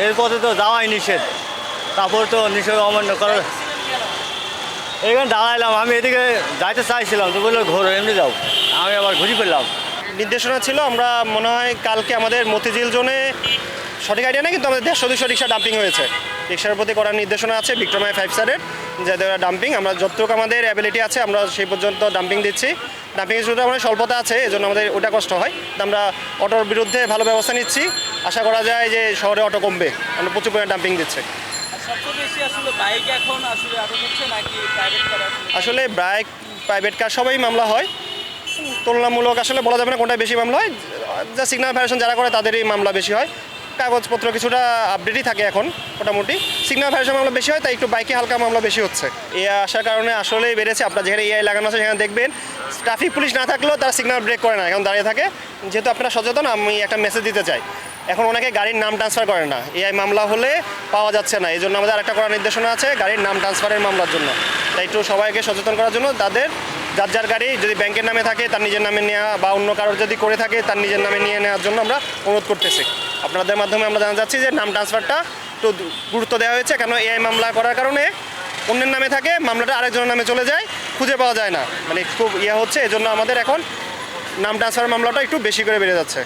এর পথে তো যাওয়াই নিষেধ, তারপর তো নিষেধ অমান্য করা। এখানে দাঁড়াইলাম, আমি এদিকে যাইতে চাইছিলাম, তো বললো ঘোরো এমনি যাও, আমি আবার ঘুরি ফেললাম। নির্দেশনা ছিল আমরা মনে হয় কালকে আমাদের মতিঝিল জোনে, সঠিক আইডিয়া নেই, কিন্তু আমাদের 150-200 রিক্সা ডাম্পিং হয়েছে। রিক্সার প্রতি করার নির্দেশনা আছে বিক্রমায় 5 স্টারের, যে ডাম্পিং আমরা যতটুকু আমাদের অ্যাবিলিটি আছে আমরা সেই পর্যন্ত ডাম্পিং দিচ্ছি। ডাম্পিংয়ের শুধু আমাদের স্বল্পতা আছে, এই জন্য আমাদের ওটা কষ্ট হয়। আমরা অটোর বিরুদ্ধে ভালো ব্যবস্থা নিচ্ছি, আশা করা যায় যে শহরে অটো কমবে, আমরা প্রচুর পরিমাণে ডাম্পিং দিচ্ছে। আসলে বাইক, প্রাইভেট কার সবাই মামলা হয়, তুলনামূলক আসলে বলা যাবে না কোনটা বেশি মামলা হয়। যা সিগন্যাল ভায়োলেশন যারা করে তাদেরই মামলা বেশি হয়, কাগজপত্র কিছুটা আপডেটই থাকে এখন মোটামুটি। সিগন্যাল ভায়োলেশন মামলা বেশি হয়, তাই একটু বাইকে হালকা মামলা বেশি হচ্ছে। এআই আসার কারণে আসলেই বেড়েছে। আপনার যেখানে এআই লাগানো আছে সেখানে দেখবেন ট্রাফিক পুলিশ না থাকলেও তারা সিগন্যাল ব্রেক করে না, এখন দাঁড়িয়ে থাকে। যেহেতু আপনারা সচেতন, আমি একটা মেসেজ দিতে চাই, এখন অনেকে গাড়ির নাম ট্রান্সফার করে না, এআই মামলা হলে পাওয়া যাচ্ছে না। এই জন্য আমাদের আরেকটা করার নির্দেশনা আছে গাড়ির নাম ট্রান্সফারের মামলার জন্য। তাই একটু সবাইকে সচেতন করার জন্য তাদের যার যার গাড়ি যদি ব্যাংকের নামে থাকে তার নিজের নামে নেওয়া, বা অন্য কারোর যদি করে থাকে তার নিজের নামে নিয়ে নেওয়ার জন্য আমরা অনুরোধ করতেছি। আপনাদের মাধ্যমে আমরা জানা যাচ্ছি যে নাম ট্রান্সফারটা একটু গুরুত্ব দেওয়া হয়েছে, কেন এআই মামলা করার কারণে অন্যের নামে থাকে, মামলাটা আরেকজনের নামে চলে যায়, খুঁজে পাওয়া যায় না, মানে খুব হচ্ছে। এজন্য আমাদের এখন নাম ট্রান্সফার মামলাটা একটু বেশি করে বেড়ে যাচ্ছে।